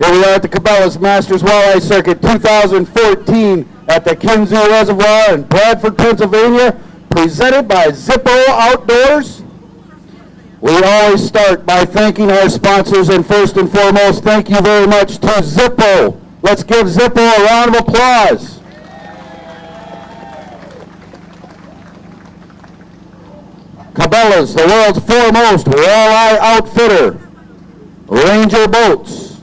Here we are at the Cabela's Masters Walleye Circuit 2014 at the Kinsey Reservoir in Bradford, Pennsylvania, presented by Zippo Outdoors. We always start by thanking our sponsors, and first and foremost, thank you very much to Zippo. Let's give Zippo a round of applause. Cabela's, the world's foremost walleye outfitter. Ranger Boats,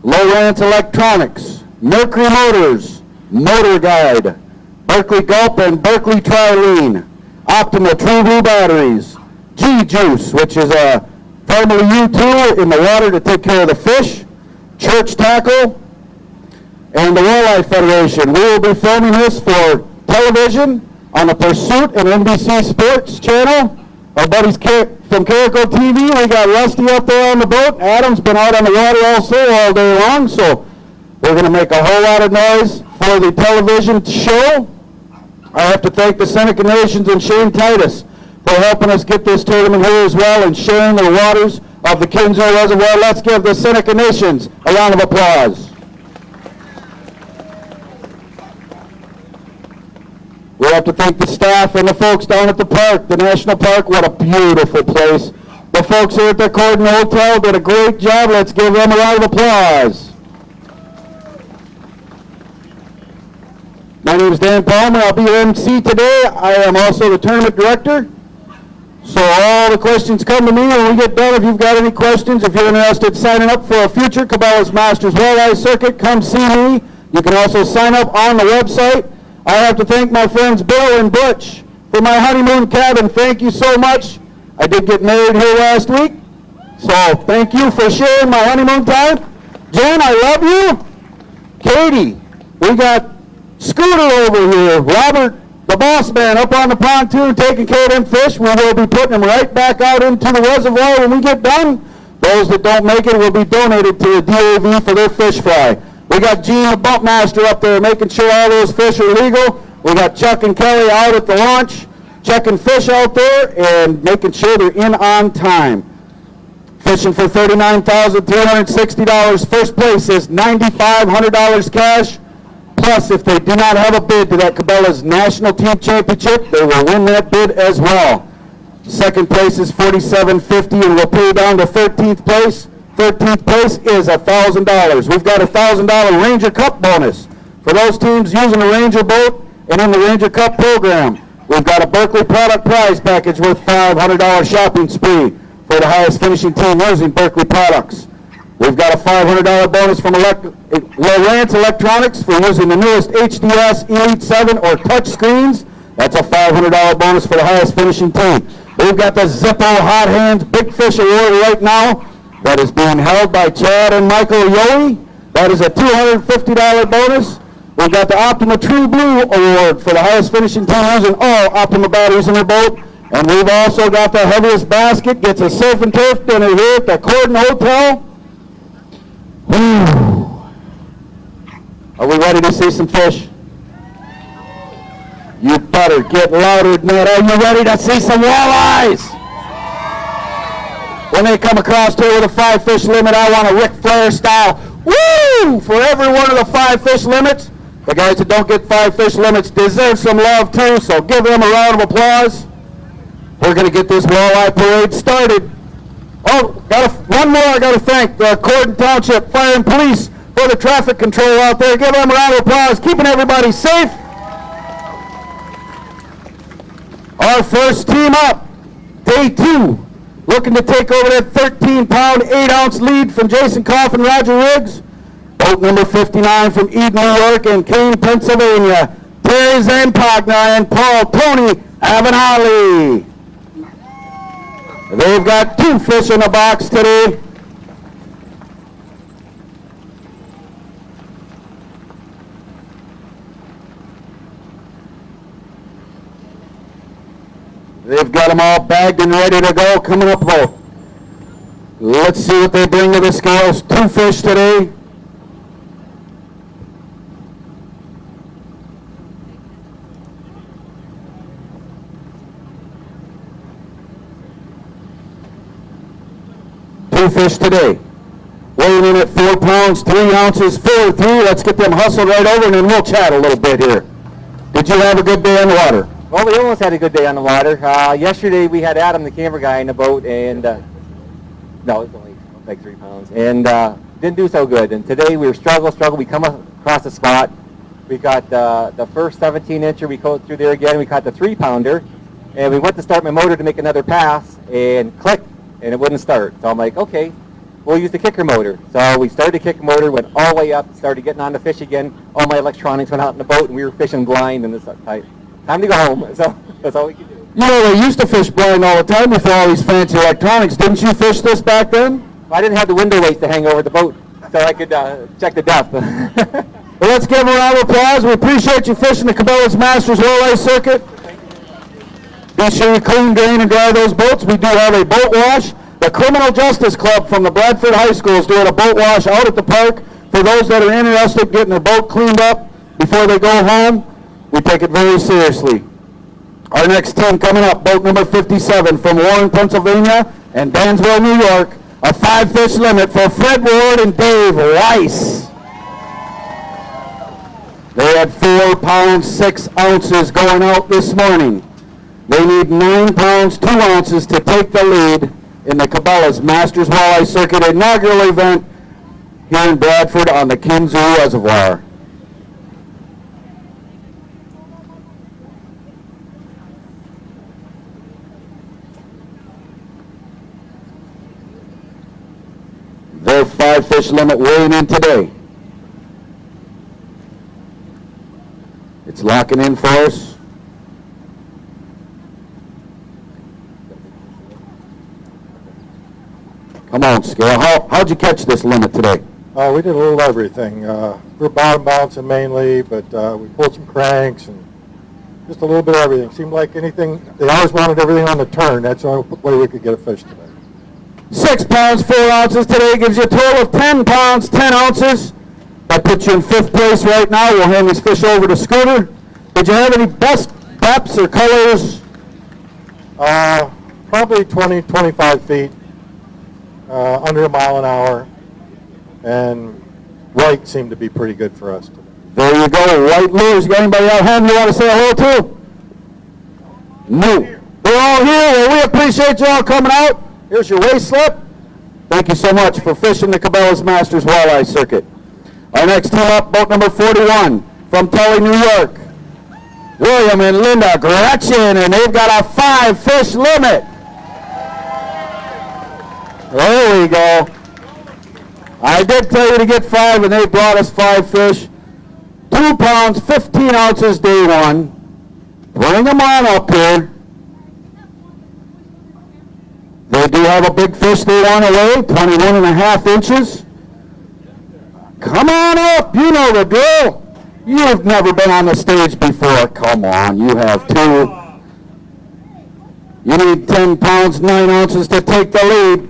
Lowrance Electronics, Mercury Motors, Motor Guide, Berkeley Gulp and Berkeley Trilene, Optima True Blue Batteries, G-Juice, which is a formerly U2 in the water to take care of the fish, Church Tackle, and the Walleye Federation. We will be filming this for television on the Pursuit and MWC Sports channel. Our buddies from Carico TV, we got Rusty up there on the boat. Adam's been out on the water also all day long, so we're going to make a whole lot of noise for the television show. I have to thank the Seneca Nations and Shane Titus for helping us get this tournament here as well and sharing the waters of the Kinsey Reservoir. Let's give the Seneca Nations a round of applause. We have to thank the staff and the folks down at the park, the National Park. What a beautiful place. The folks here at the Corden Hotel did a great job. Let's give them a round of applause. My name is Dan Palmer. I'll be your MC today. I am also the tournament director. So all the questions come to me when we get done. If you've got any questions, if you're interested in signing up for a future Cabela's Masters Walleye Circuit, come see me. You can also sign up on the website. I have to thank my friends Bill and Butch for my honeymoon cabin. Thank you so much. I did get married here last week, so thank you for sharing my honeymoon time. Jen, I love you. Katie, we got Scooter over here. Robert, the boss man, up on the pontoon taking care of them fish. We will be putting them right back out into the reservoir when we get done. Those that don't make it will be donated to the DAV for their fish fry. We got Gene, the bump master, up there making sure all those fish are legal. We got Chuck and Kelly out at the launch, checking fish out there and making sure they're in on time. Fishing for $39,360. First place is $9,500 cash. Plus, if they do not have a bid to that Cabela's National Team Championship, they will win that bid as well. Second place is $4,750, and we'll pay down to 13th place. 13th place is $1,000. We've got a $1,000 Ranger Cup bonus for those teams using the Ranger boat and in the Ranger Cup program. We've got a Berkeley product prize package worth $500 shopping spree for the highest finishing team using Berkeley products. We've got a $500 bonus from Lowrance Electronics for using the newest HDS Elite 7 or touch screens. That's a $500 bonus for the highest finishing team. We've got the Zippo Hot Hands Big Fish Award right now. That is being held by Chad and Michael Yohe. That is a $250 bonus. We've got the Optima True Blue Award for the highest finishing team using all Optima batteries in their boat. And we've also got the heaviest basket, gets a surf and turf dinner here at the Corden Hotel. Whew. Are we ready to see some fish? You better get louder than that. Are you ready to see some walleyes? When they come across here with a 5-fish limit, I want a Ric Flair style, woo, for every one of the 5-fish limits. The guys that don't get 5-fish limits deserve some love too, so give them a round of applause. We're going to get this walleye parade started. Oh, one more I got to thank the Corden Township Fire and Police for the traffic control out there. Give them a round of applause, keeping everybody safe. Our first team up, day 2. Looking to take over that 13-pound, 8-ounce lead from Jason Koff and Roger Riggs. Boat number 59 from Eden, New York and Kane, Pennsylvania. Terry Zampagna and Paul Tony Avenali. They've got 2 fish in the box today. They've got them all bagged and ready to go, coming up boat. Let's see what they bring to the scales. 2 fish today. Two fish today. weighing in at 4 pounds, 3 ounces, 4-3. Let's get them hustled right over, and then we'll chat a little bit here. Did you have a good day on the water? Well, we almost had a good day on the water. Yesterday we had Adam, the camera guy, in the boat, and no, it's only like 3 pounds, and didn't do so good. And today we were struggle. We come across a spot. We got the first 17-incher. We go through there again. We caught the 3-pounder, and we went to start my motor to make another pass, and click, and it wouldn't start. So I'm like, okay, we'll use the kicker motor. So we started the kicker motor, went all the way up, started getting on the fish again. All my electronics went out in the boat, and we were fishing blind, and it's time to go home. So that's all we could do. You know, they used to fish blind all the time before all these fancy electronics. Didn't you fish this back then? I didn't have the window weights to hang over the boat, so I could check the depth. Well, let's give them a round of applause. We appreciate you fishing the Cabela's Masters Walleye Circuit. Be sure you clean, drain, and dry those boats. We do have a boat wash. The Criminal Justice Club from the Bradford High School is doing a boat wash out at the park. For those that are interested in getting their boat cleaned up before they go home, we take it very seriously. Our next team coming up, boat number 57 from Warren, Pennsylvania, and Dansville, New York. A 5-fish limit for Fred Ward and Dave Weiss. They had 4 pounds, 6 ounces going out this morning. They need 9 pounds, 2 ounces to take the lead in the Cabela's Masters Walleye Circuit inaugural event here in Bradford on the Kinzoo Reservoir. Their 5-fish limit weighing in today. It's locking in for us. Come on, Scale. How'd you catch this limit today? We did a little everything. We're bottom bouncing mainly, but we pulled some cranks and just a little bit of everything. Seemed like anything, they always wanted everything on the turn. That's the only way we could get a fish today. 6 pounds, 4 ounces today gives you a total of 10 pounds, 10 ounces. That puts you in 5th place right now. We'll hand this fish over to Scooter. Did you have any best depths or colors? Probably 20, 25 feet, under a mile an hour, and white seemed to be pretty good for us today. There you go, white lures. You got anybody out home you want to say hello to? No. They're all here. Well, we appreciate you all coming out. Here's your waist slip. Thank you so much for fishing the Cabela's Masters Walleye Circuit. Our next team up, boat number 41 from Tully, New York. William and Linda Gretchen, and they've got a 5-fish limit. There we go. I did tell you to get 5, and they brought us 5 fish. 2 pounds, 15 ounces day 1. Bring them on up here. They do have a big fish they want to weigh, 21.5 inches. Come on up, you know the drill. You've never been on the stage before. Come on, you have too. You need 10 pounds, 9 ounces to take the lead.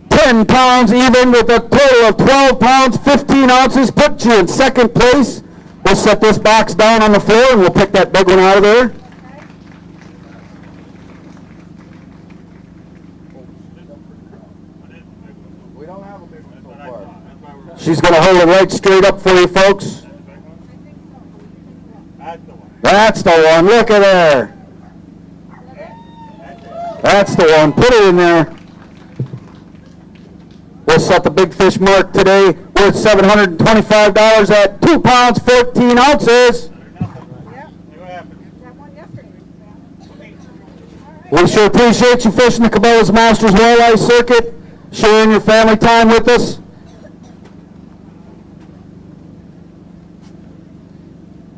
10 pounds even with a total of 12 pounds, 15 ounces, put you in 2nd place. We'll set this box down on the floor and we'll pick that big one out of there. We don't have a big one so far. She's going to hold it right straight up for you folks. That's the one. Look at there. That's the one. Put it in there. We'll set the big fish mark today worth $725 at 2 pounds, 14 ounces. We sure appreciate you fishing the Cabela's Masters Walleye Circuit, sharing your family time with us.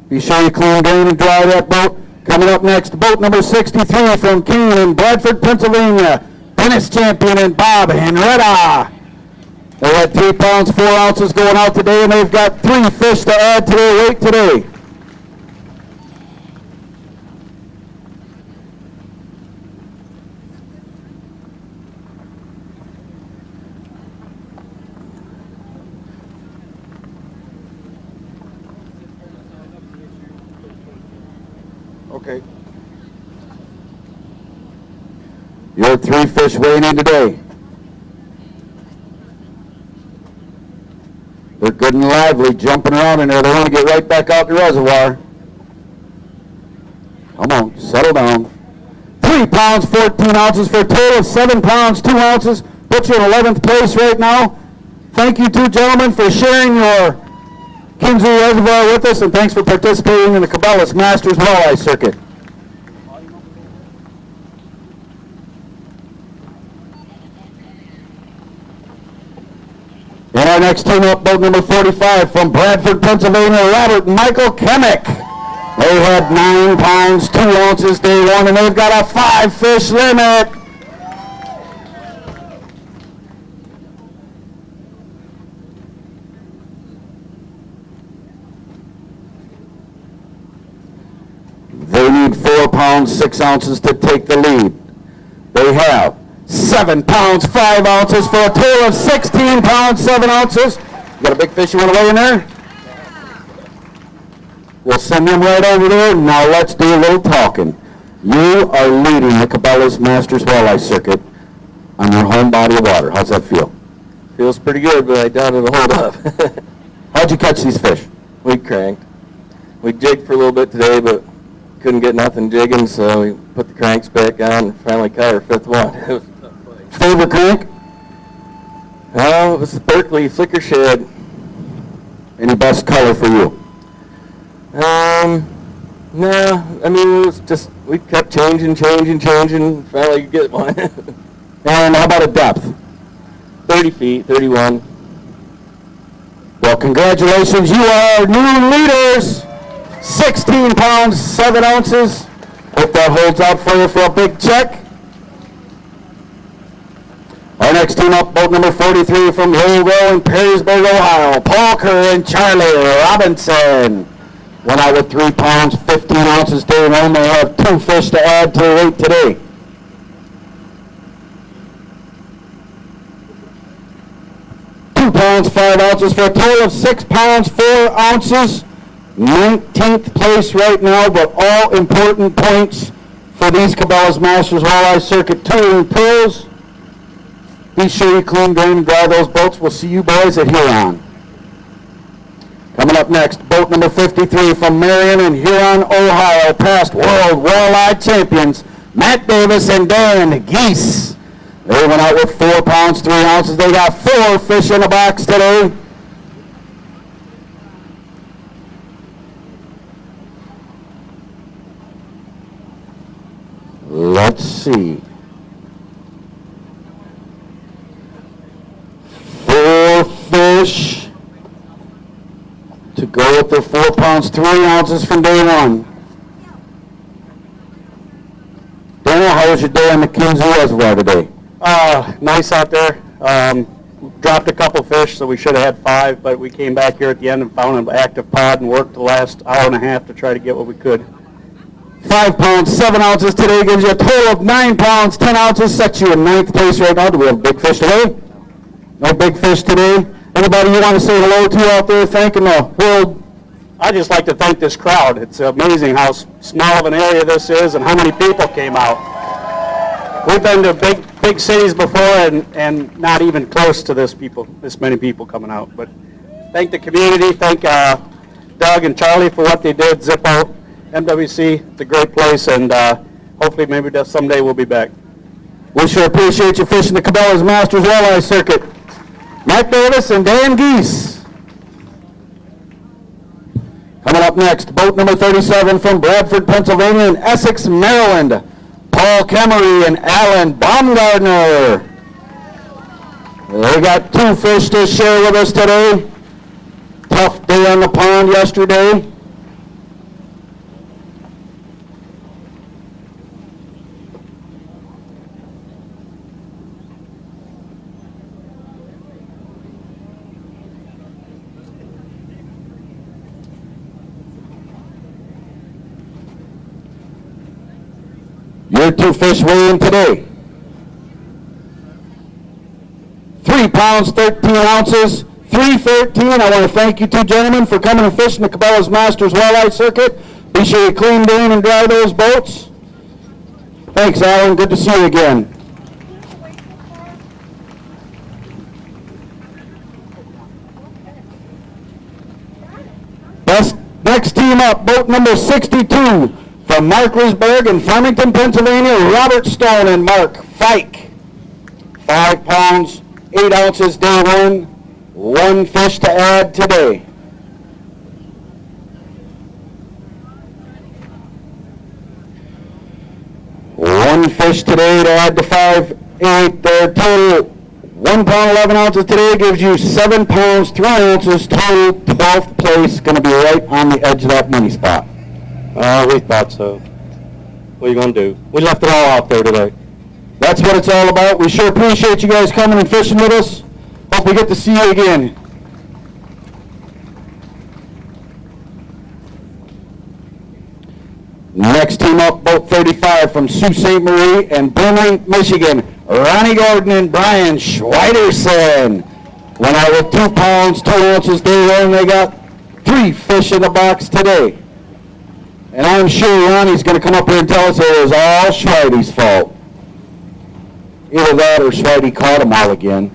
Be sure you clean, drain, and dry that boat. Coming up next, boat number 63 from Keene, Bradford, Pennsylvania. Tennis champion and Bob Henretta. They had 3 pounds, 4 ounces going out today, and they've got 3 fish to add to their weight today. Okay. Your 3 fish weighing in today. Good and lively, jumping around in there. They want to get right back out the reservoir. Come on, settle down. 3 pounds, 14 ounces for a total of 7 pounds, 2 ounces. Put you in 11th place right now. Thank you two gentlemen for sharing your Kinsley Reservoir with us, and thanks for participating in the Cabela's Masters Walleye Circuit. And our next team up, boat number 45 from Bradford, Pennsylvania, Robert and Michael Kemick. They had 9 pounds, 2 ounces day one, and they've got a 5-fish limit. They need 4 pounds, 6 ounces to take the lead. They have 7 pounds, 5 ounces for a total of 16 pounds, 7 ounces. You got a big fish you want to weigh in there? We'll send them right over there. Now let's do a little talking. You are leading the Cabela's Masters Walleye Circuit on your home body of water. How's that feel? Feels pretty good, but I doubt it'll hold up. How'd you catch these fish? We cranked. We jigged for a little bit today, but couldn't get nothing jigging, so we put the cranks back on and finally caught our 5th one. It was a tough fight. Favorite crank? Oh, it was the Berkeley Flicker Shed. Any best color for you? No, I mean, it was just, we kept changing, finally could get one. And how about a depth? 30 feet, 31. Well, congratulations, you are new leaders. 16 pounds, 7 ounces. Hope that holds out for you for a big check. Our next team up, boat number 43 from Hill Row in Perrysburg, Ohio. Paul Kerr and Charlie Robinson. Went out with 3 pounds, 15 ounces day one. They have 2 fish to add to the weight today. Pounds, 5 ounces for a total of 6 pounds, 4 ounces. 19th place right now, but all important points for these Cabela's Masters Walleye Circuit Touring Pros. Be sure you clean, drain, and dry those boats. We'll see you boys at Huron. Coming up next, boat number 53 from Marion and Huron, Ohio, past World Walleye Champions, Matt Davis and Dan Geese. They went out with 4 pounds, 3 ounces. They got 4 fish in the box today. Let's see. 4 fish to go with their 4 pounds, 3 ounces from day one. Daniel, how was your day on the Kinsley Reservoir today? Nice out there. Dropped a couple fish, so we should have had 5, but we came back here at the end and found an active pod and worked the last hour and a half to try to get what we could. 5 pounds, 7 ounces today gives you a total of 9 pounds, 10 ounces, sets you in 9th place right now. Do we have big fish today? No big fish today. Anybody you want to say hello to out there thanking the world? I'd just like to thank this crowd. It's amazing how small of an area this is and how many people came out. We've been to big cities before and not even close to this many people coming out. But thank the community, thank Doug and Charlie for what they did, Zip Out, MWC. It's a great place, and hopefully maybe someday we'll be back. We sure appreciate you fishing the Cabela's Masters Walleye Circuit. Mike Davis and Dan Geese. Coming up next, boat number 37 from Bradford, Pennsylvania and Essex, Maryland. Paul Kemery and Alan Baumgartner. They got 2 fish to share with us today. Tough day on the pond yesterday. Your 2 fish weigh in today. 3 pounds, 13 ounces, 313. I want to thank you two gentlemen for coming and fishing the Cabela's Masters Walleye Circuit. Be sure you clean, drain, and dry those boats. Thanks, Alan. Good to see you again. Next team up, boat number 62 from Markersburg in Farmington, Pennsylvania, Robert Stone and Mark Fike. 5 pounds, 8 ounces day one, 1 fish to add today. One fish today to add to 5, 8, their total 1 pound 11 ounces today gives you 7 pounds 3 ounces total. 12th place, going to be right on the edge of that money spot. We thought so. What are you going to do? We left it all out there today. That's what it's all about. We sure appreciate you guys coming and fishing with us. Hope we get to see you again. Next team up, boat 35 from Sault Ste. Marie and Burnley, Michigan, Ronnie Gordon and Brian Schweiderson. Went out with 2 pounds, 2 ounces day one. They got 3 fish in the box today. And I'm sure Ronnie's going to come up here and tell us it was all Schweidy's fault. Either that or Schweidy caught them all again.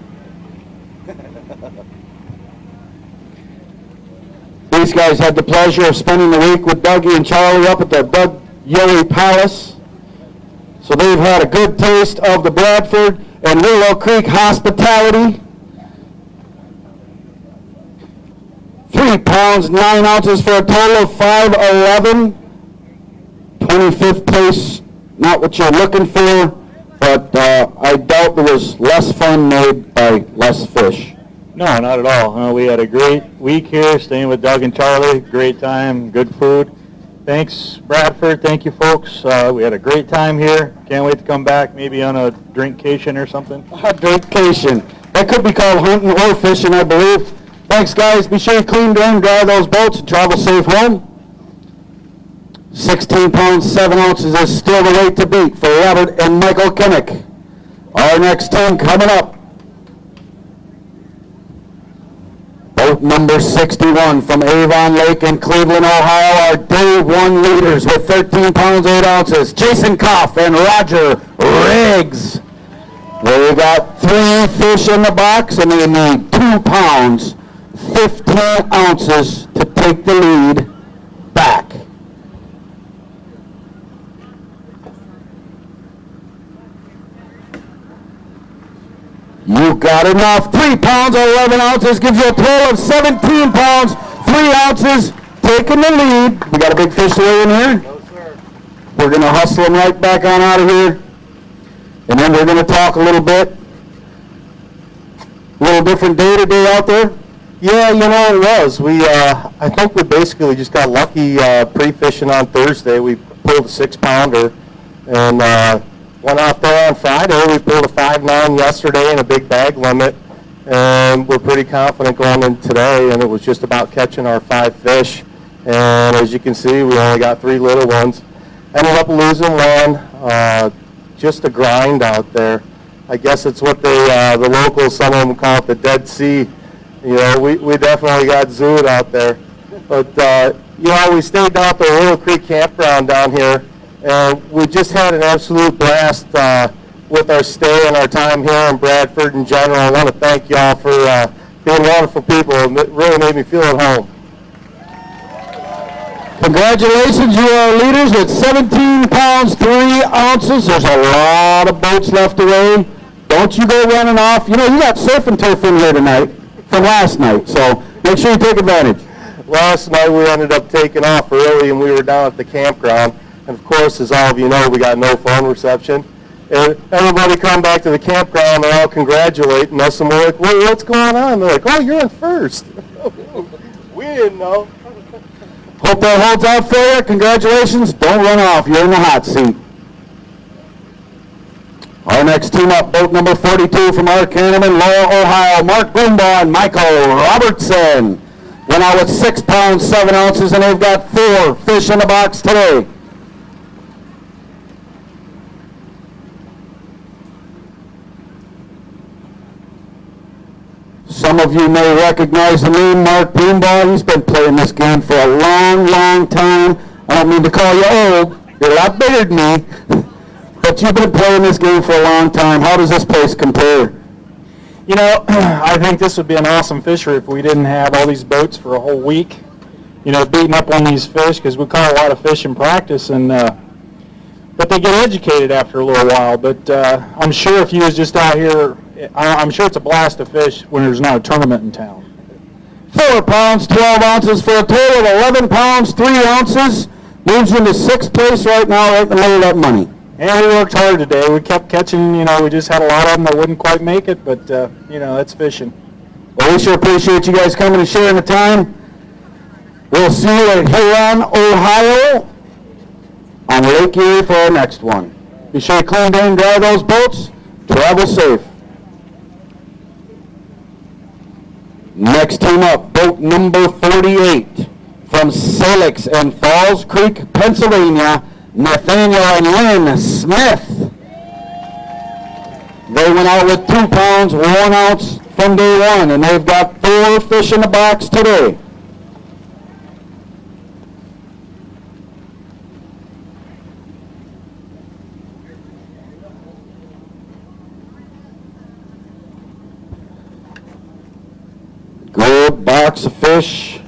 These guys had the pleasure of spending the week with Dougie and Charlie up at the Doug Yelly Palace. So they've had a good taste of the Bradford and Willow Creek hospitality. 3 pounds, 9 ounces for a total of 511. 25th place, not what you're looking for, but I doubt there was less fun made by less fish. No, not at all. We had a great week here, staying with Doug and Charlie. Great time, good food. Thanks, Bradford. Thank you, folks. We had a great time here. Can't wait to come back, maybe on a drinkcation or something. A drinkcation. That could be called hunting or fishing, I believe. Thanks, guys. Be sure you clean and dry those boats and travel safe home. 16 pounds, 7 ounces is still the weight to beat for Robert and Michael Kinnick. Our next team coming up. Boat number 61 from Avon Lake in Cleveland, Ohio, our day one leaders with 13 pounds, 8 ounces. Jason Koff and Roger Riggs. They got 3 fish in the box and they need 2 pounds, 15 ounces to take the lead back. You got enough. 3 pounds, 11 ounces gives you a total of 17 pounds, 3 ounces, taking the lead. We got a big fish to weigh in here? No, sir. We're going to hustle them right back on out of here. And then we're going to talk a little bit. A little different day today out there. Yeah, it was. I think we basically just got lucky pre-fishing on Thursday. We pulled a 6-pounder and went out there on Friday. We pulled a 5.9 yesterday and a big bag limit. And we're pretty confident going in today, and it was just about catching our 5 fish. And as you can see, we only got 3 little ones. Ended up losing one. Just a grind out there. I guess it's what the locals, some of them call it the Dead Sea. We definitely got zooed out there. But, we stayed down at the Willow Creek campground down here, and we just had an absolute blast with our stay and our time here in Bradford in general. I want to thank y'all for being wonderful people. It really made me feel at home. Congratulations, you are leaders with 17 pounds, 3 ounces. There's a lot of boats left away. Don't you go running off. You got surf and turf in here tonight from last night, so make sure you take advantage. Last night we ended up taking off early, and we were down at the campground. And, of course, as all of you know, we got no phone reception. And everybody come back to the campground, they're all congratulating us, and we're like, what's going on? They're like, oh, you're in first. We didn't know. Hope that holds out for you. Congratulations. Don't run off. You're in the hot seat. Our next team up, boat number 42 from Arcanum, Laurel, Ohio, Mark Broombaugh and Michael Robertson. Went out with 6 pounds, 7 ounces, and they've got 4 fish in the box today. Some of you may recognize the name Mark Broombaugh. He's been playing this game for a long, long time. I don't mean to call you old. You're a lot bigger than me. But you've been playing this game for a long time. How does this place compare? I think this would be an awesome fishery if we didn't have all these boats for a whole week. beating up on these fish because we caught a lot of fish in practice, and but they get educated after a little while. But I'm sure if you was just out here, I'm sure it's a blast to fish when there's not a tournament in town. 4 pounds, 12 ounces for a total of 11 pounds, 3 ounces. Moves into 6th place right now, right in the middle of that money. And we worked hard today. We kept catching, we just had a lot of them that wouldn't quite make it, but, that's fishing. Well, we sure appreciate you guys coming and sharing the time. We'll see you at Huron, Ohio on Lake Erie for our next one. Be sure to clean and dry those boats. Travel safe. Next team up, boat number 48 from Salix and Falls Creek, Pennsylvania, Nathaniel and Lynn Smith. They went out with 2 pounds, 1 ounce from day one, and they've got 4 fish in the box today. Good box of fish.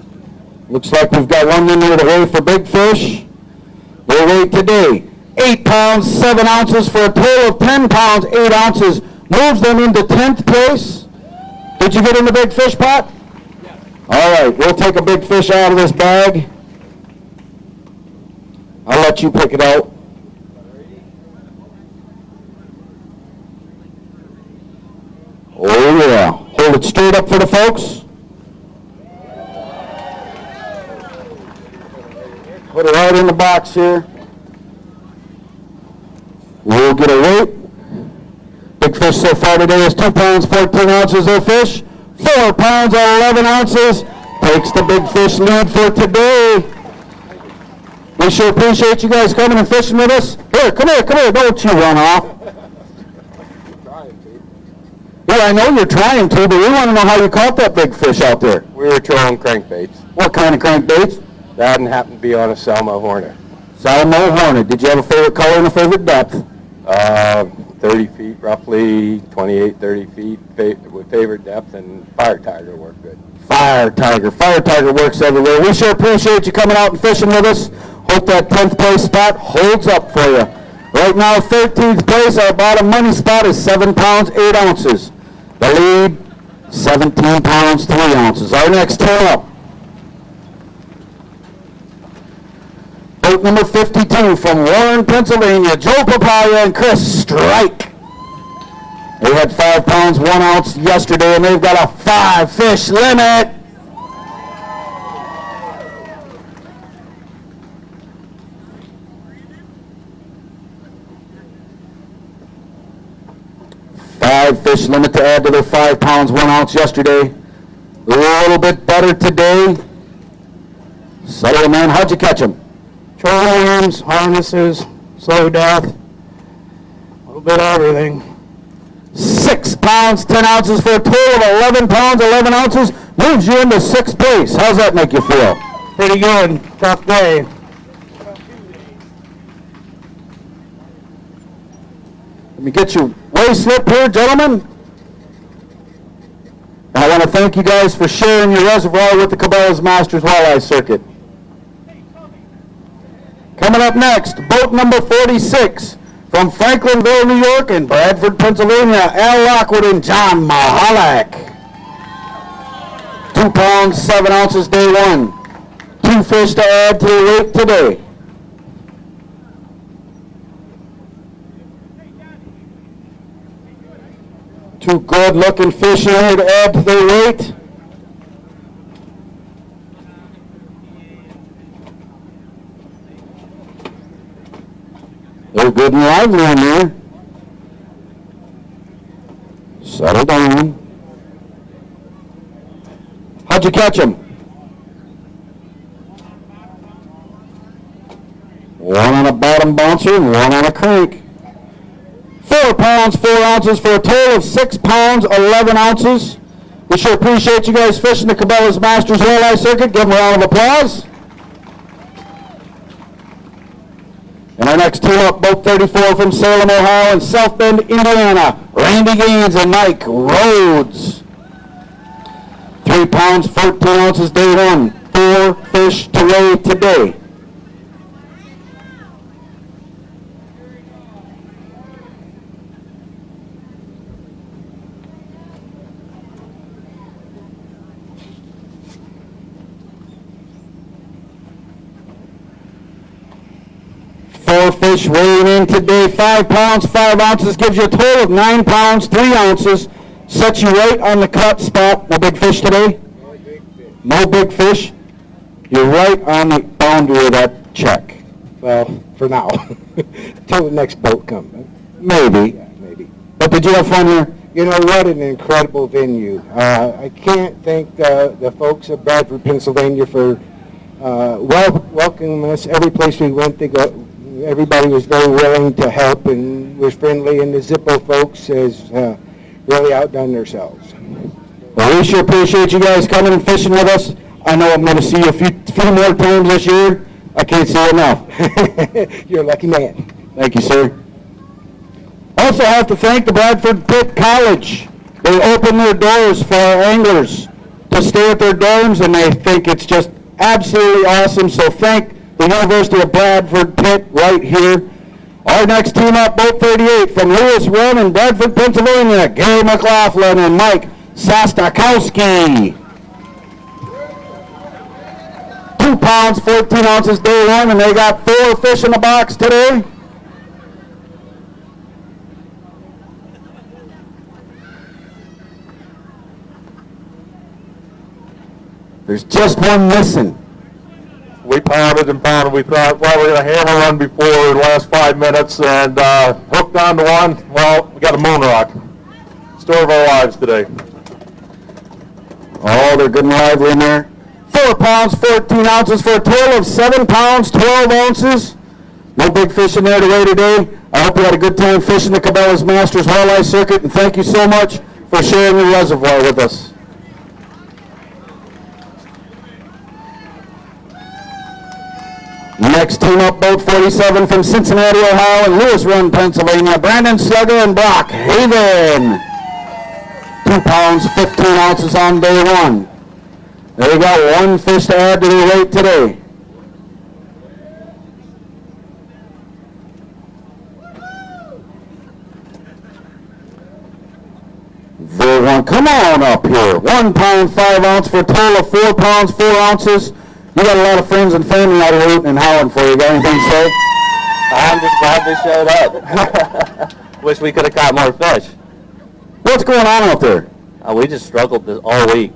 Looks like we've got one in there to weigh for big fish. We'll weigh today 8 pounds, 7 ounces for a total of 10 pounds, 8 ounces. Moves them into 10th place. Did you get in the big fish pot? Yes. All right, we'll take a big fish out of this bag. I'll let you pick it out. Oh yeah, hold it straight up for the folks. Put it right in the box here. We'll get a weight. Big fish so far today is 2 pounds, 14 ounces of fish. 4 pounds, 11 ounces. Takes the big fish lead for today. We sure appreciate you guys coming and fishing with us. Here, come here, don't you run off. Yeah, I know you're trying to, but we want to know how you caught that big fish out there. We were trolling crankbaits. What kind of crankbaits? That happened to be on a Selma Hornet. Salmo Hornet. Did you have a favorite color and a favorite depth? 30 feet, roughly 28, 30 feet with favorite depth, and Fire Tiger worked good. Fire Tiger works everywhere. We sure appreciate you coming out and fishing with us. Hope that 10th place spot holds up for you. Right now, 13th place, our bottom money spot is 7 pounds, 8 ounces. The lead, 17 pounds, 3 ounces. Our next team up, boat number 52 from Warren, Pennsylvania, Joe Papaya and Chris Strike. They had 5 pounds, 1 ounce yesterday, and they've got a 5 fish limit. Fish limit to add to their 5 pounds, 1 ounce yesterday. A little bit better today. Settle, man. How'd you catch them? Trolling worms, harnesses, slow death, a little bit of everything. 6 pounds, 10 ounces for a total of 11 pounds, 11 ounces. Moves you into 6th place. How's that make you feel? Pretty good. Tough day. Let me get your weigh slip here, gentlemen. And I want to thank you guys for sharing your reservoir with the Cabela's Masters Walleye Circuit. Coming up next, boat number 46 from Franklinville, New York and Bradford, Pennsylvania, Al Lockwood and John Mahalak. 2 pounds, 7 ounces day one. 2 fish to add to the weight today. Two good-looking fish in here to add to their weight. They're good and lively in there. Settle down. How'd you catch them? 1 on a bottom bouncer and 1 on a crank. 4 pounds, 4 ounces for a total of 6 pounds, 11 ounces. We sure appreciate you guys fishing the Cabela's Masters Walleye Circuit. Give them a round of applause. And our next team up, boat 34 from Salem, Ohio and South Bend, Indiana, Randy Gaines and Mike Rhodes. 3 pounds, 14 ounces day one. 4 4 fish to weigh today. Four fish weighing in today, 5 pounds, 5 ounces, gives you a total of 9 pounds, 3 ounces. Sets you right on the cut spot. No big fish today? No big fish? You're right on the boundary of that check. Well, for now, till the next boat comes. Maybe. Yeah, maybe. But did you have fun here? You know, what an incredible venue. I can't thank the folks of Bradford, Pennsylvania for welcoming us. Every place we went, everybody was very willing to help and was friendly, and the Zippo folks has really outdone themselves. Well, we sure appreciate you guys coming and fishing with us. I know I'm going to see you a few more times this year. I can't see you enough. You're a lucky man. Thank you, sir. Also have to thank the Bradford Pitt College. They open their doors for our anglers to stay at their dorms, and they think it's just absolutely awesome. So thank the University of Bradford Pitt right here. Our next team up, Boat 38 from Lewis Run in Bradford, Pennsylvania, Gary McLaughlin and Mike Sostakowski. 2 pounds, 14 ounces day one, and they got 4 fish in the box today. There's just one missing. We pounded and pounded. We thought, well, we're going to hammer one before the last 5 minutes, and hooked onto one. Well, we got a moon rock. Story of our lives today. Oh, they're good and lively in there. 4 pounds, 14 ounces for a total of 7 pounds, 12 ounces. No big fish in there to weigh today. I hope you had a good time fishing the Cabela's Masters Walleye Circuit, and thank you so much for sharing your reservoir with us. Next team up, Boat 47 from Cincinnati, Ohio, and Lewis Run, Pennsylvania, Brandon Slugger and Brock Haven. 2 pounds, 15 ounces on day one. They got 1 fish to add to their weight today. They want, come on up here. 1 pound, 5 ounce for a total of 4 pounds, 4 ounces. You got a lot of friends and family out here rooting and howling for you. Got anything to say? I'm just glad they showed up. Wish we could have caught more fish. What's going on out there? We just struggled all week.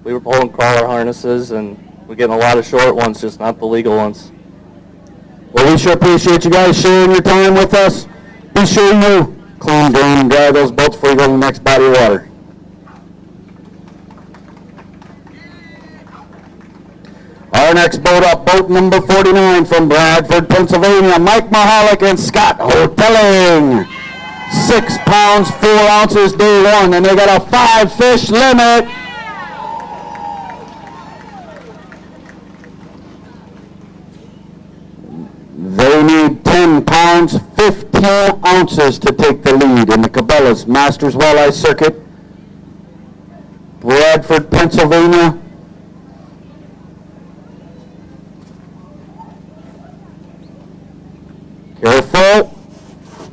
We were pulling crawler harnesses, and we're getting a lot of short ones, just not the legal ones. Well, we sure appreciate you guys sharing your time with us. Be sure you clean, drain, and dry those boats before you go to the next body of water. Our next boat up, boat number 49 from Bradford, Pennsylvania, Mike Mahalik and Scott Hotelling. 6 pounds, 4 ounces day one, and they got a 5 fish limit. They need 10 pounds, 15 ounces to take the lead in the Cabela's Masters Walleye Circuit. Bradford, Pennsylvania. Careful.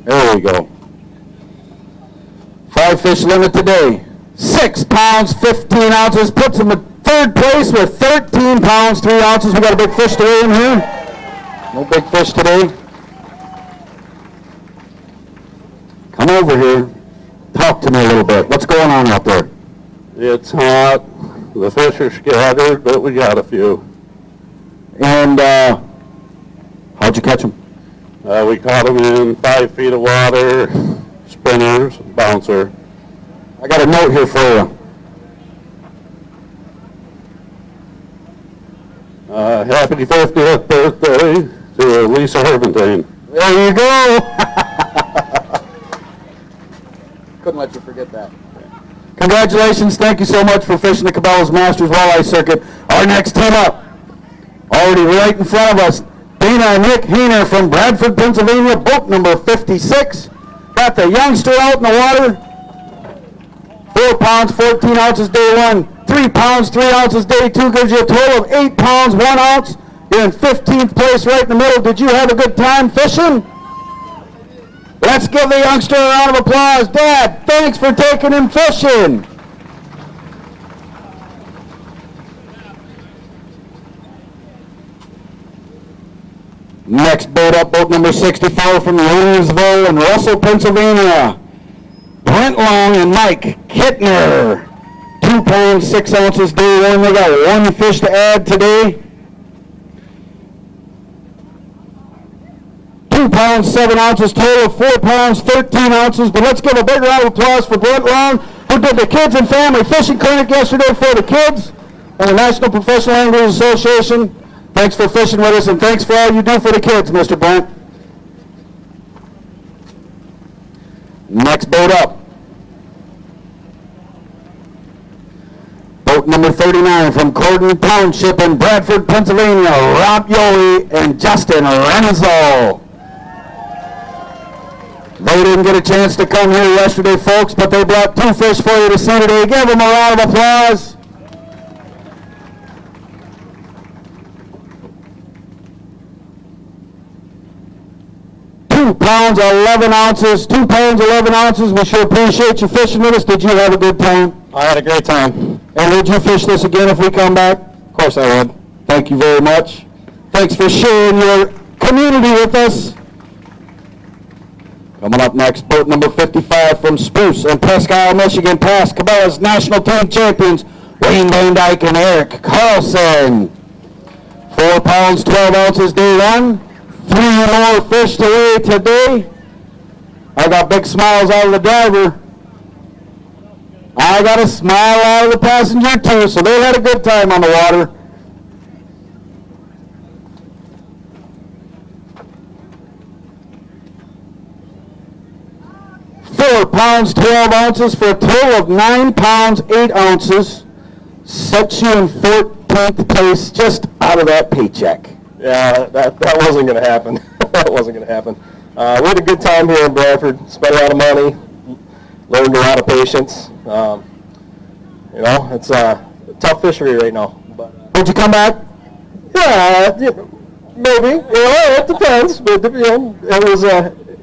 There we go. 5 fish limit today. 6 pounds, 15 ounces. Puts them in third place with 13 pounds, 3 ounces. We got a big fish today in here. No big fish today. Come over here. Talk to me a little bit. What's going on out there? It's hot. The fish are scattered, but we got a few. And how'd you catch them? We caught them in 5 feet of water, spinners, bouncer. I got a note here for you. Happy 50th birthday to Lisa Herventine. There you go. Couldn't let you forget that. Congratulations. Thank you so much for fishing the Cabela's Masters Walleye Circuit. Our next team up, already right in front of us, Dana and Nick Hayner from Bradford, Pennsylvania, boat number 56. Got the youngster out in the water. 4 pounds, 14 ounces day one. 3 pounds, 3 ounces. Day 2 gives you a total of 8 pounds, 1 ounce. You're in 15th place right in the middle. Did you have a good time fishing? Let's give the youngster a round of applause. Dad, thanks for taking him fishing. Next boat up, boat number 64 from Owensville in Russell, Pennsylvania. Brent Long and Mike Kittner. 2 pounds, 6 ounces, day 1. They got 1 fish to add today. 2 pounds, 7 ounces, total of 4 pounds, 13 ounces. But let's give a big round of applause for Brent Long, who did the Kids and Family Fishing Clinic yesterday for the kids and the National Professional Anglers Association. Thanks for fishing with us, and thanks for all you do for the kids, Mr. Brent. Next boat up. Boat number 39 from Corden Township in Bradford, Pennsylvania, Rob Yoli and Justin Renzo. They didn't get a chance to come here yesterday, folks, but they brought 2 fish for you to see today. Give them a round of applause. Pounds 11 ounces, 2 pounds 11 ounces. We sure appreciate you fishing with us. Did you have a good time? I had a great time. And would you fish this again if we come back? Of course I would. Thank you very much. Thanks for sharing your community with us. Coming up next, boat number 55 from Spruce and Presque Isle, Michigan, past Cabela's national team champions, Wayne Van Dyke and Eric Carlson. 4 pounds 12 ounces, day 1. 3 more fish to weigh today. I got big smiles out of the driver. I got a smile out of the passenger too, so they had a good time on the water. £4 pounds 12 ounces for a total of 9 pounds 8 ounces. Sets you in 14th place, just out of that paycheck. Yeah, that wasn't going to happen. That wasn't going to happen. We had a good time here in Bradford. Spent a lot of money. Learned a lot of patience. You know, it's a tough fishery right now. But would you come back? Yeah, maybe. You know, it depends. But you know,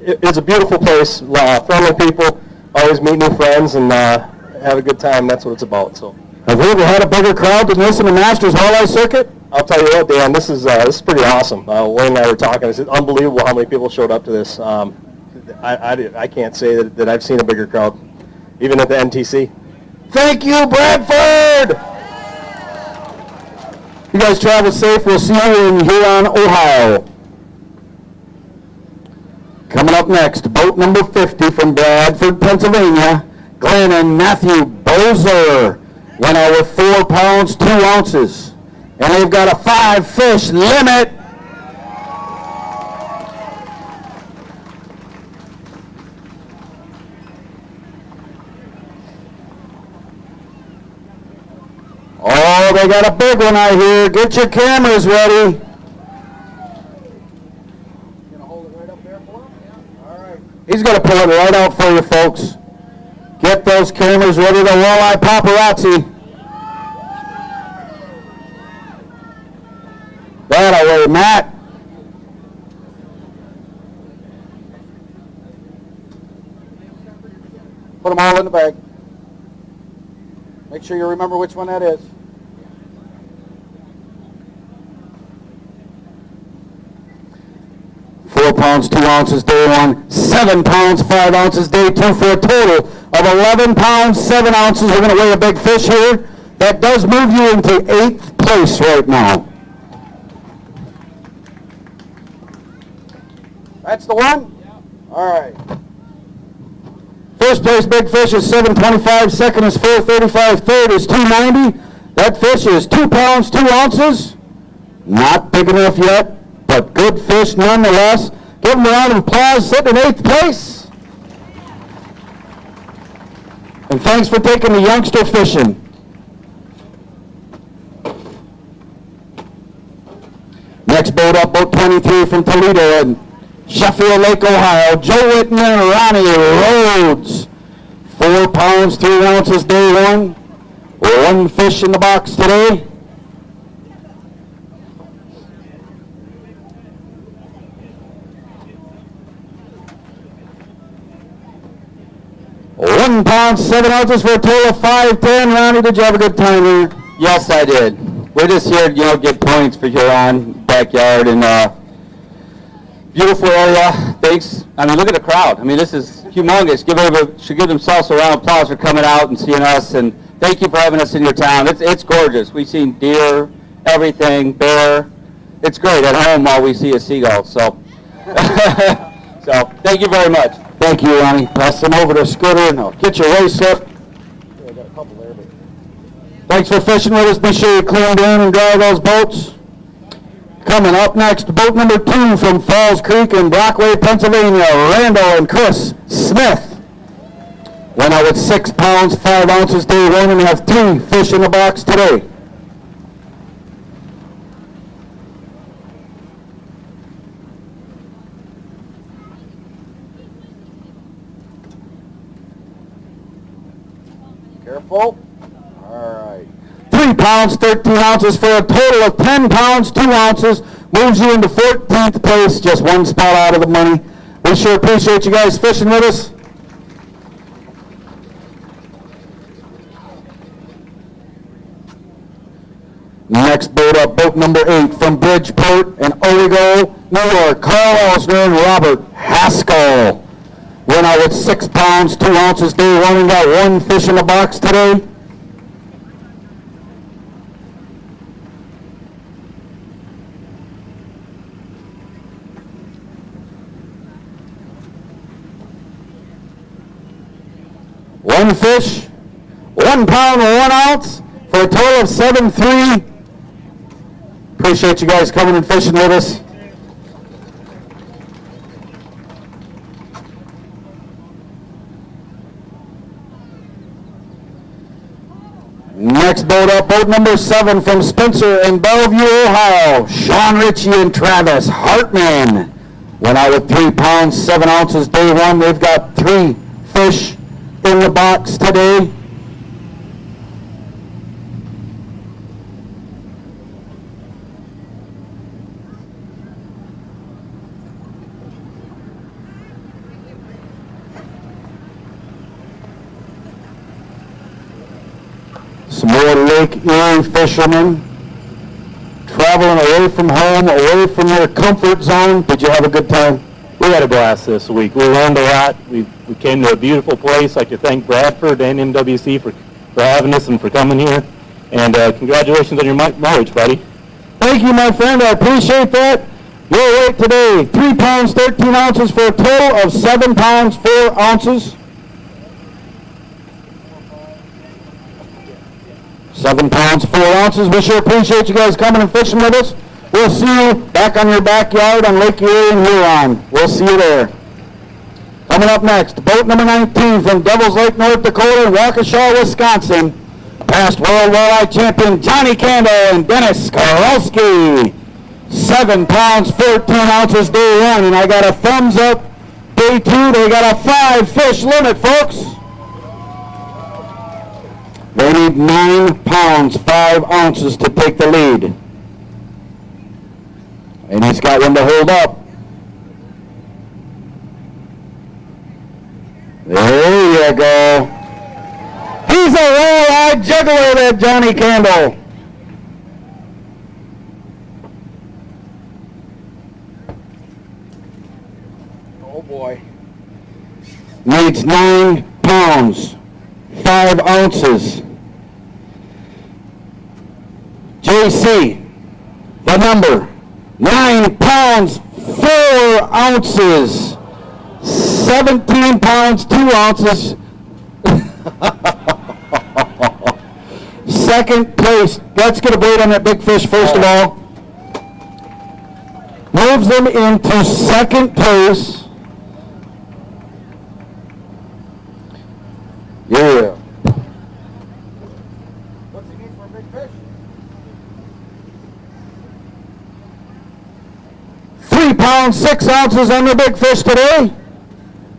it's a beautiful place. Friendly people. Always meet new friends and have a good time. That's what it's about. So. Have we ever had a bigger crowd than this in the Masters Walleye Circuit? I'll tell you what, Dan, this is pretty awesome. Wayne and I were talking. It's unbelievable how many people showed up to this. I can't say that I've seen a bigger crowd, even at the NTC. Thank you, Bradford! You guys travel safe. We'll see you in Huron, Ohio. Coming up next, boat number 50 from Bradford, Pennsylvania, Glenn and Matthew Bozer went out with 4 pounds 2 ounces. And they've got a 5 fish limit. Oh, they got a big one out here. Get your cameras ready. Gonna hold it right up there for him? Yeah. All right. He's gonna pull it right out for you, folks. Get those cameras ready to walleye paparazzi. That away, Matt. Put them all in the bag. Make sure you remember which one that is. £4 pounds 2 ounces, day 1. 7 pounds 5 ounces, day 2, for a total of 11 pounds 7 ounces. We're going to weigh a big fish here. That does move you into 8th place right now. That's the one? Yeah. All right. First place big fish is 725. Second is 435. Third is 290. That fish is 2 pounds 2 ounces. Not big enough yet, but good fish nonetheless. Give them a round of applause. Sitting in 8th place. And thanks for taking the youngster fishing. Next boat up, boat 23 from Toledo and Sheffield Lake, Ohio, Joe Whitten and Ronnie Rhodes. 4 pounds 3 ounces, day 1. One fish in the box today. £1, 7 ounces for a total of 5.10. Ronnie, did you have a good time here? Yes, I did. We're just here, get points for Huron backyard and beautiful area. Thanks. I mean, look at the crowd. I mean, this is humongous. Should give themselves a round of applause for coming out and seeing us. And thank you for having us in your town. It's gorgeous. We've seen deer, everything, bear. It's great. At home, all we see is seagulls. So, so thank you very much. Thank you, Ronnie. Pass them over to Scooter and I'll get your race up. Thanks for fishing with us. Be sure you clean in and dry those boats. Coming up next, boat number 2 from Falls Creek in Brockway, Pennsylvania, Randall and Chris Smith. Went out with 6 pounds, 5 ounces day 1 and have 3 fish in the box today. Careful. All right. 3 pounds, 13 ounces for a total of 10 pounds, 2 ounces. Moves you into 14th place, just 1 spot out of the money. We sure appreciate you guys fishing with us. Next boat up, boat number 8 from Bridgeport and Origo, New York, Carl Elsner and Robert Haskell. Went out with 6 pounds, 2 ounces day 1 and got 1 fish in the box today. One fish, 1 pound, 1 ounce for a total of 7.3. Appreciate you guys coming and fishing with us. Next boat up, boat number 7 from Spencer and Bellevue, Ohio. Sean Ritchie and Travis Hartman. Went out with 3 pounds, 7 ounces day 1. They've got 3 fish in the box today. Some more Lake Erie fishermen traveling away from home, away from their comfort zone. Did you have a good time? We had a blast this week. We learned a lot. We came to a beautiful place. I'd like to thank Bradford and MWC for having us and for coming here. And congratulations on your marriage, buddy. Thank you, my friend. I appreciate that. Your weight today, 3 pounds, 13 ounces for a total of 7 pounds, 4 ounces. 7 pounds, 4 ounces. We sure appreciate you guys coming and fishing with us. We'll see you back on your backyard on Lake Erie and Huron. We'll see you there. Coming up next, boat number 19 from Devil's Lake, North Dakota and Waukesha, Wisconsin. Past World Walleye Champion Johnny Candle and Dennis Karolski. 7 pounds, 14 ounces day 1. And I got a thumbs up. Day 2, they got a 5 fish limit, folks. They need 9 pounds, 5 ounces to take the lead. And he's got one to hold up. There you go. He's a walleye juggler, that Johnny Candle. Oh boy. Needs 9 pounds, 5 ounces. JC, the number, 9 pounds, 4 ounces, 17 pounds, 2 ounces. Second place. Let's get a bait on that big fish first of all. Moves them into second place. Yeah. What's he need for a big fish? 3 pounds, 6 ounces on the big fish today.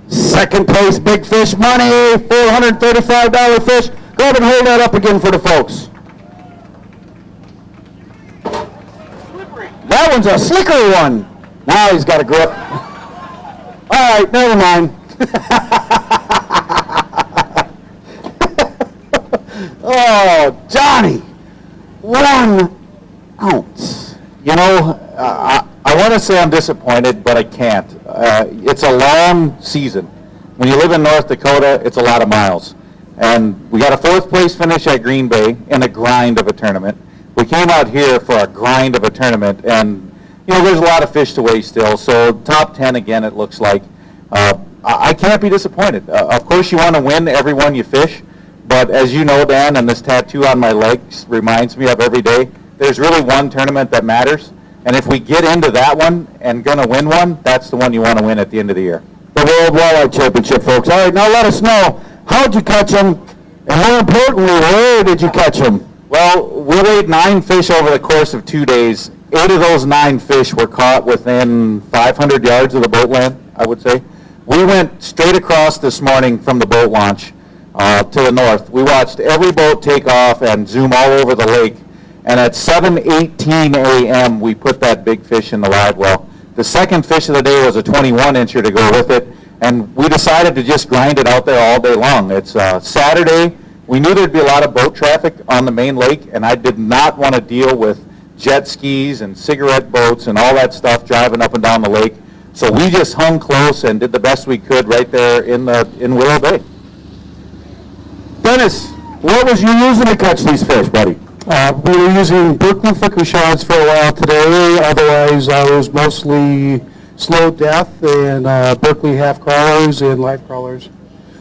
Second place big fish money, $435 fish, Go ahead and hold that up again for the folks. That one's a slicker one. Now he's got a grip. All right, never mind. Oh, Johnny, 1 ounce. You know, I want to say I'm disappointed, but I can't. It's a long season. When you live in North Dakota, it's a lot of miles. And we got a 4th place finish at Green Bay in a grind of a tournament. We came out here for a grind of a tournament, and, you know, there's a lot of fish to weigh still. So top 10 again, it looks like. I can't be disappointed. Of course, you want to win every one you fish. But as you know, Dan, and this tattoo on my legs reminds me of every day, there's really one tournament that matters. And if we get into that one and going to win one, that's the one you want to win at the end of the year. The World Walleye Championship, folks. All right, now let us know, how'd you catch them? And more importantly, where did you catch them? Well, we weighed 9 fish over the course of 2 days. 8 of those 9 fish were caught within 500 yards of the boat land, I would say. We went straight across this morning from the boat launch to the north. We watched every boat take off and zoom all over the lake. And at 7:18 a.m., we put that big fish in the live well. The second fish of the day was a 21-incher to go with it. And we decided to just grind it out there all day long. It's Saturday. We knew there'd be a lot of boat traffic on the main lake, and I did not want to deal with jet skis and cigarette boats and all that stuff driving up and down the lake. So we just hung close and did the best we could right there in Willow Bay. Dennis, what was you using to catch these fish, buddy? We were using Berkeley thicker shots for a while today. Otherwise, I was mostly slow death and Berkeley half crawlers and live crawlers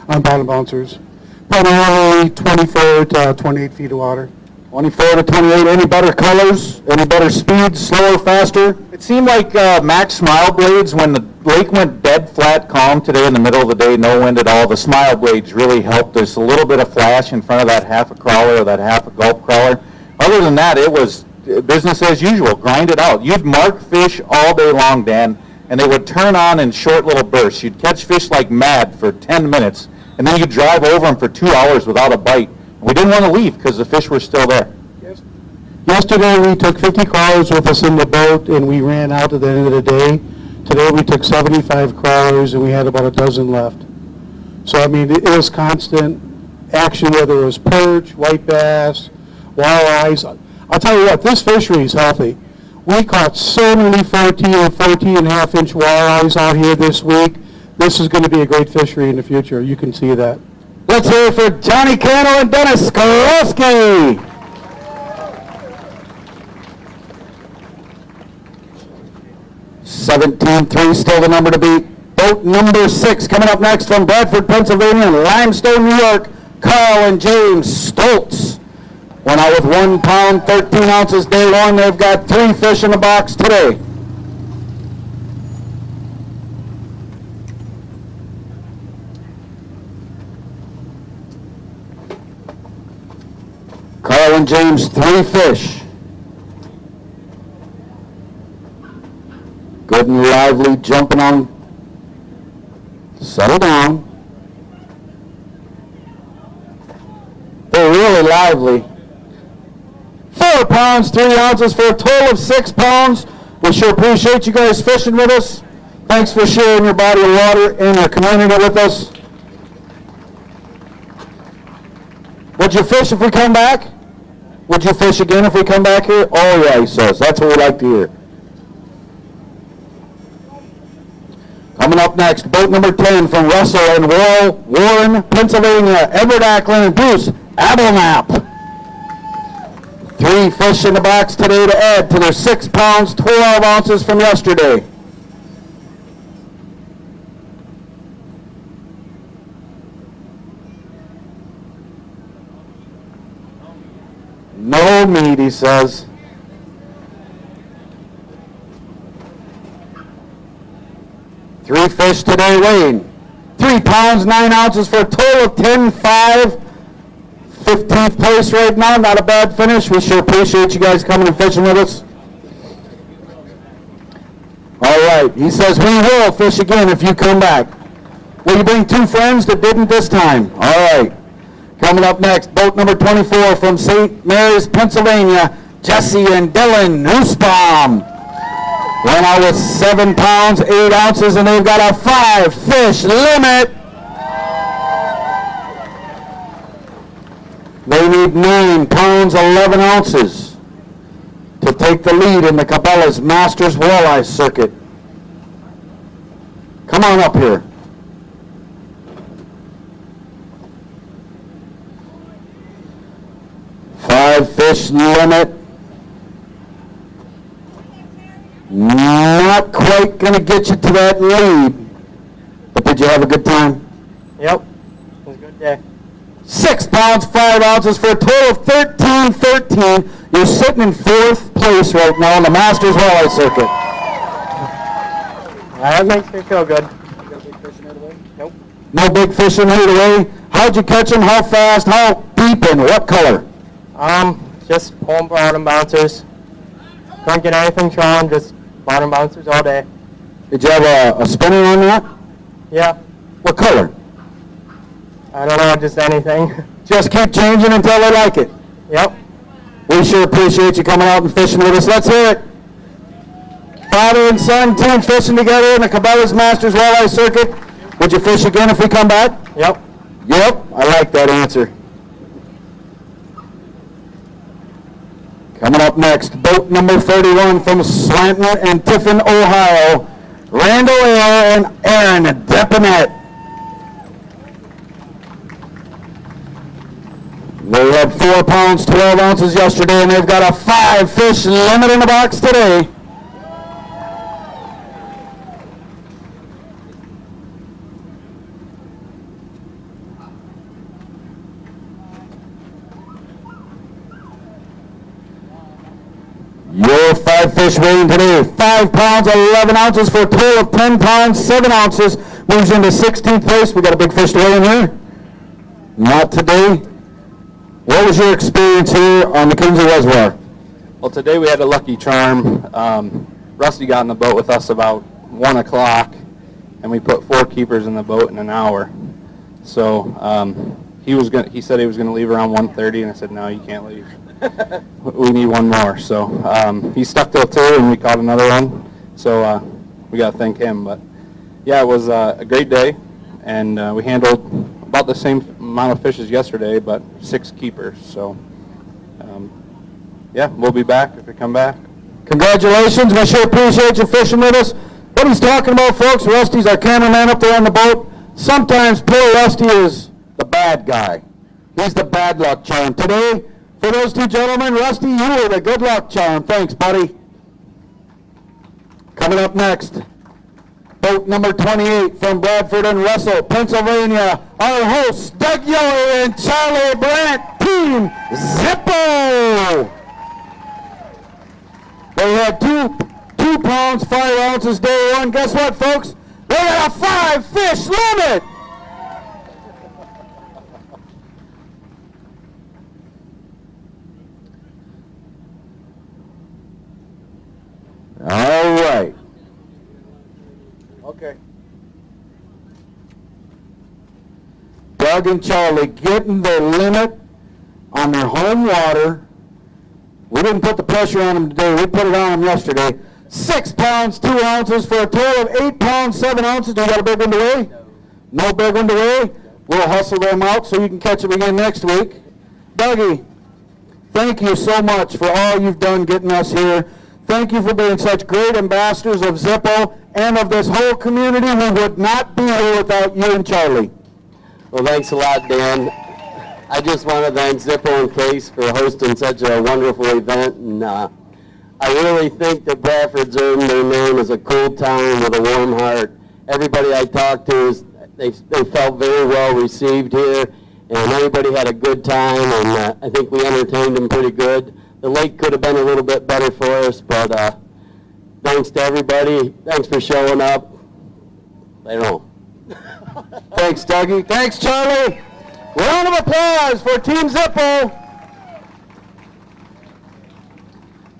on bottom bouncers. Primarily 24 to 28 feet of water. 24 to 28, any better colors? Any better speed, slower, faster? It seemed like Max Smile Blades, when the lake went dead flat calm today in the middle of the day, no wind at all, the Smile Blades really helped us. A little bit of flash in front of that half a crawler or that half a gulp crawler. Other than that, it was business as usual, grind it out. You'd mark fish all day long, Dan, and they would turn on in short little bursts. You'd catch fish like mad for 10 minutes, and then you'd drive over them for 2 hours without a bite. We didn't want to leave because the fish were still there. Yesterday, we took 50 crawlers with us in the boat, and we ran out at the end of the day. Today, we took 75 crawlers, and we had about a dozen left. So, I mean, it was constant action, whether it was perch, white bass, walleyes. I'll tell you what, this fishery is healthy. We caught so many 14 and 14.5-inch walleyes out here this week. This is going to be a great fishery in the future. You can see that. Let's hear it for Johnny Cano and Dennis Skorowski. 17-3, still the number to beat. Boat number 6 coming up next from Bradford, Pennsylvania, and Limestone, New York. Carl and James Stoltz went out with 1 pound, 13 ounces day 1. They've got 3 fish in the box today. Carl and James, 3 fish. Good and lively, jumping on. Settle down. They're really lively. 4 pounds, 3 ounces for a total of 6 pounds. We sure appreciate you guys fishing with us. Thanks for sharing your body of water and your community with us. Would you fish if we come back? Would you fish again if we come back here? Oh yeah, he says. That's what we like to hear. Coming up next, boat number 10 from Russell and Warren, Pennsylvania, Edward Ackland and Bruce Abelknap. 3 fish in the box today to add to their 6 pounds, 12 ounces from yesterday. No meat, he says. Three fish today weighing 3 pounds, 9 ounces for a total of 10.5. 15th place right now, not a bad finish. We sure appreciate you guys coming and fishing with us. All right, he says we will fish again if you come back. Will you bring 2 friends that didn't this time? All right. Coming up next, boat number 24 from St. Mary's, Pennsylvania, Jesse and Dylan Nussbaum. Went out with 7 pounds, 8 ounces, and they've got a 5-fish limit. They need 9 pounds, 11 ounces to take the lead in the Cabela's Masters Walleye Circuit. Come on up here. Five-fish limit. Not quite going to get you to that lead. But did you have a good time? Yep. It was a good day. 6 pounds, 5 ounces for a total of 13. You're sitting in 4th place right now on the Masters Walleye Circuit. That makes me feel good. Nope. No big fish in here today. How'd you catch them? How fast? How deep? And what color? Just pulling bottom bouncers. Couldn't get anything showing, just bottom bouncers all day. Did you have a spinner on that? Yeah. What color? I don't know, just anything. Just keep changing until they like it. Yep. We sure appreciate you coming out and fishing with us. Let's hear it. Father and son team fishing together in the Cabela's Masters Walleye Circuit. Would you fish again if we come back? Yep. Yep, I like that answer. Coming up next, boat number 31 from Slanton and Tiffin, Ohio, Randall Air and Aaron Depinet. They had 4 pounds, 12 ounces yesterday, and they've got a 5-fish limit in the box today. Your 5-fish weighing today, 5 pounds, 11 ounces for a total of 10 pounds, 7 ounces. Moves into 16th place. We got a big fish to weigh in here. Not today. What was your experience here on McKenzie Reservoir? Well, today we had a lucky charm. Rusty got in the boat with us about 1 o'clock, and we put 4 keepers in the boat in an hour. So he said he was going to leave around 1:30, and I said, no, you can't leave. We need one more. So he stuck till 2, and we caught another one. So we got to thank him. But yeah, it was a great day, and we handled about the same amount of fish as yesterday, but 6 keepers. So yeah, we'll be back if we come back. Congratulations. We sure appreciate you fishing with us. What he's talking about, folks, Rusty's our cameraman up there on the boat. Sometimes poor Rusty is the bad guy. He's the bad luck charm. Today, for those 2 gentlemen, Rusty, you were the good luck charm. Thanks, buddy. Coming up next, boat number 28 from Bradford and Russell, Pennsylvania, our hosts, Doug Yoder and Charlie Brandt, Team Zippo. They had 2 pounds, 5 ounces day 1. Guess what, folks? They had a 5-fish limit. All right. Okay. Doug and Charlie getting their limit on their home water. We didn't put the pressure on them today. We put it on them yesterday. 6 pounds, 2 ounces for a total of 8 pounds, 7 ounces. Do you got a big one to weigh? No big one to weigh? We'll hustle them out so you can catch them again next week. Dougie, thank you so much for all you've done getting us here. Thank you for being such great ambassadors of Zippo and of this whole community. We would not be here without you and Charlie. Well, thanks a lot, Dan. I just want to thank Zippo and Case for hosting such a wonderful event, and I really think that Bradford's earned their name as a cool town with a warm heart. Everybody I talked to, they felt very well received here, and everybody had a good time, and I think we entertained them pretty good. The lake could have been a little bit better for us, but thanks to everybody. Thanks for showing up. Later on. Thanks, Dougie. Thanks, Charlie. Round of applause for Team Zippo.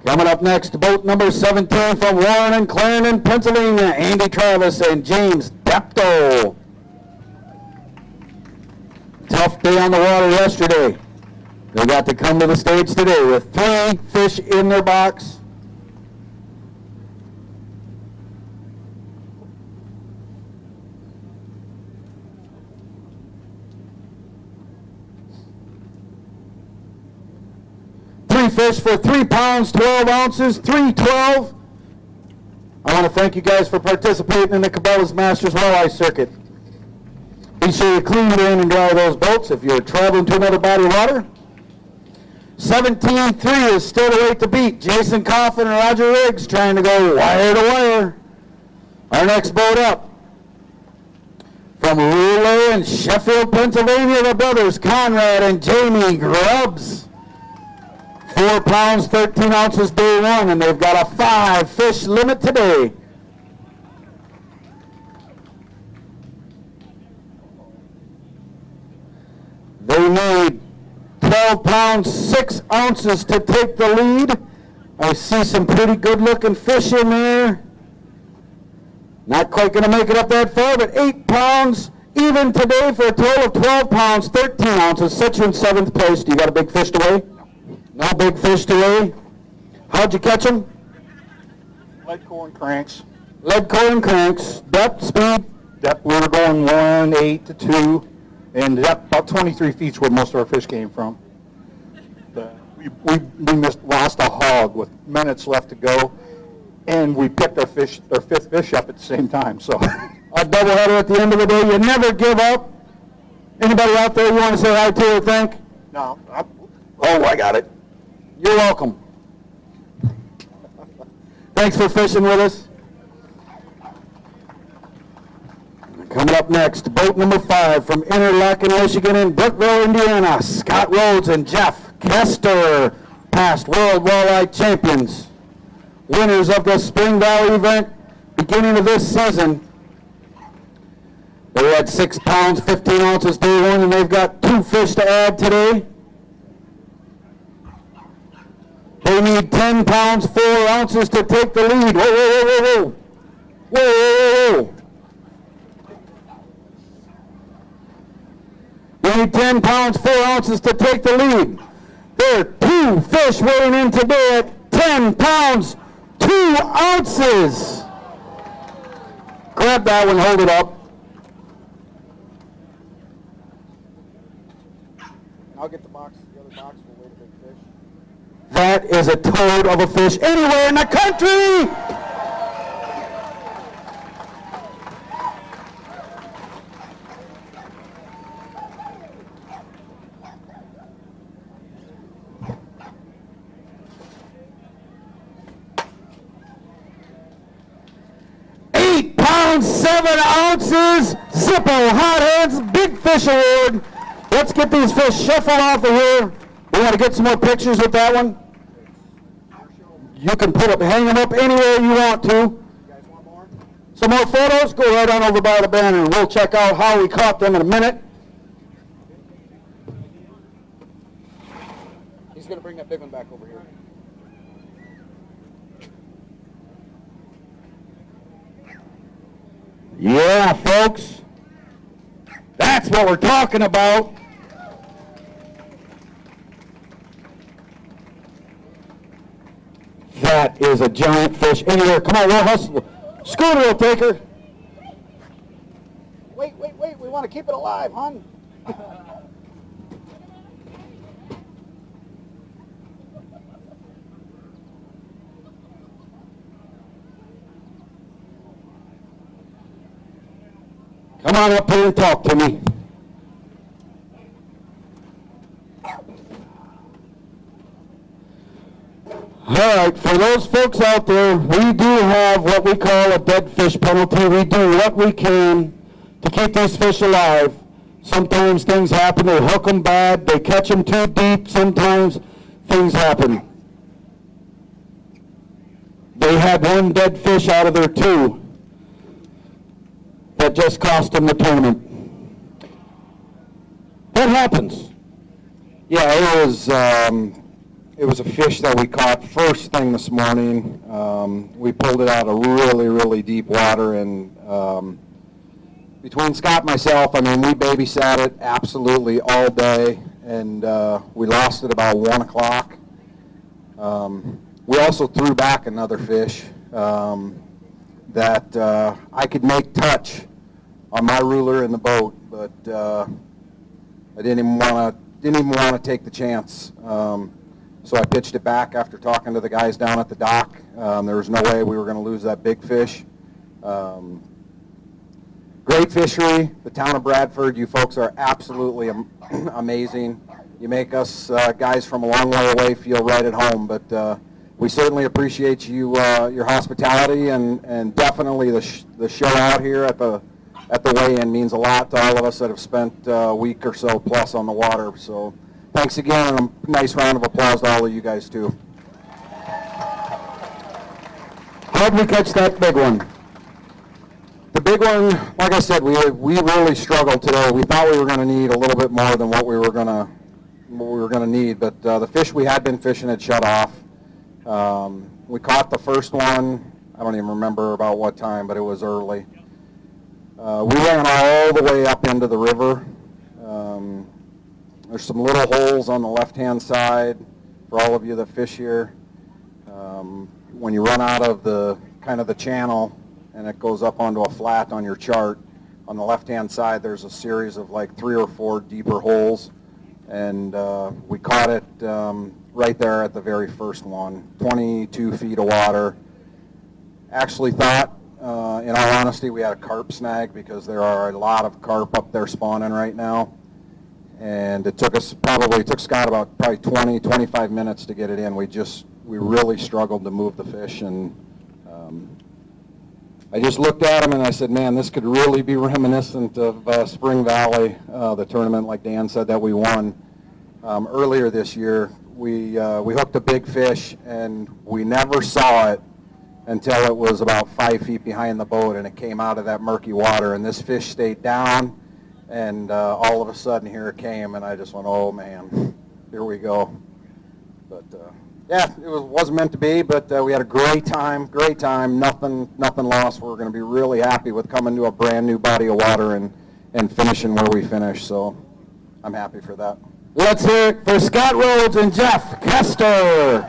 Coming up next, boat number 17 from Warren and Clarendon, Pennsylvania, Andy Travis and James Depto. Tough day on the water yesterday. They got to come to the stage today with 3 fish in their box. Fish for 3 pounds, 12 ounces, 312. I want to thank you guys for participating in the Cabela's Masters Walleye Circuit. Be sure you clean, drain, and dry those boats if you're traveling to another body of water. 17-3 is still the weight to beat. Jason Coffin and Roger Riggs trying to go wire to wire. Our next boat up. From Rouleau in Sheffield, Pennsylvania, the brothers Conrad and Jamie Grubbs. 4 pounds, 13 ounces day 1, and they've got a 5 fish limit today. They need 12 pounds, 6 ounces to take the lead. I see some pretty good looking fish in there. Not quite going to make it up that far, but 8 pounds even today for a total of 12 pounds, 13 ounces. Set you in 7th place. Do you got a big fish to weigh? No big fish to weigh. How'd you catch them? Lead core and cranks. Lead core and cranks. Depth, speed? Depth, we were going 1, 8 to 2, and depth about 23 feet is where most of our fish came from. We lost a hog with minutes left to go, and we picked our 5th fish up at the same time. So a doubleheader at the end of the day. You never give up. Anybody out there you want to say hi to or thank? no, Oh, I got it. You're welcome. Thanks for fishing with us. Coming up next, boat number 5 from Interlaken, Michigan and Brookville, Indiana. Scott Rhodes and Jeff Kester, past World Walleye Champions. Winners of the Spring Valley event, beginning of this season. They had 6 pounds, 15 ounces day 1, and they've got 2 fish to add today. They need 10 pounds, 4 ounces to take the lead. Whoa, whoa, whoa, whoa, whoa. Whoa, whoa, whoa, whoa. They need 10 pounds, 4 ounces to take the lead. There are 2 fish weighing in today at 10 pounds, 2 ounces. Grab that one, hold it up. I'll get the box, the other box, we'll weigh the big fish. That is a toad of a fish anywhere in the country. Eight pounds, 7 ounces, Zippo Hot Hands Big Fish Award. Let's get these fish shuffled off of here. We want to get some more pictures with that one. You can hang them up anywhere you want to. You guys want more? Some more photos? Go right on over by the banner and we'll check out how we caught them in a minute. He's going to bring that big one back over here. Yeah, folks. That's what we're talking about. That is a giant fish. Anywhere. Come on, we'll hustle. Scooter will take her. Wait. We want to keep it alive, hon. Come on up here and talk to me. All right, for those folks out there, we do have what we call a dead fish penalty. We do what we can to keep these fish alive. Sometimes things happen, they hook them bad, they catch them too deep, sometimes things happen. They had 1 dead fish out of their 2 that just cost them the tournament. What happens? Yeah, it was a fish that we caught first thing this morning. We pulled it out of really, really deep water, and between Scott and myself, I mean, we babysat it absolutely all day, and we lost it about 1 o'clock. We also threw back another fish that I could make touch on my ruler in the boat, but I didn't even want to take the chance. So I pitched it back after talking to the guys down at the dock. There was no way we were going to lose that big fish. Great fishery. The town of Bradford, you folks are absolutely amazing. You make us guys from a long way away feel right at home, but we certainly appreciate you, your hospitality, and definitely the show out here at the weigh-in means a lot to all of us that have spent a week or so plus on the water. So thanks again, and a nice round of applause to all of you guys too. How'd we catch that big one? The big one, like I said, we really struggled today. We thought we were going to need a little bit more than what we were going to need, but the fish we had been fishing had shut off. We caught the first one. I don't even remember about what time, but it was early. We ran all the way up into the river. There's some little holes on the left-hand side for all of you that fish here. When you run out of the kind of the channel and it goes up onto a flat on your chart, on the left-hand side there's a series of like 3 or 4 deeper holes, and we caught it right there at the very first one, 22 feet of water. Actually thought, in all honesty, we had a carp snag because there are a lot of carp up there spawning right now. And it took Scott about probably 20, 25 minutes to get it in. We really struggled to move the fish, and I just looked at him and I said, man, this could really be reminiscent of Spring Valley, the tournament, like Dan said, that we won earlier this year. We hooked a big fish, and we never saw it until it was about 5 feet behind the boat, and it came out of that murky water, and this fish stayed down, and all of a sudden here it came, and I just went, oh man, here we go. But yeah, it wasn't meant to be, but we had a great time, nothing lost. We're going to be really happy with coming to a brand new body of water and finishing where we finished, so I'm happy for that. Let's hear it for Scott Rhodes and Jeff Kester.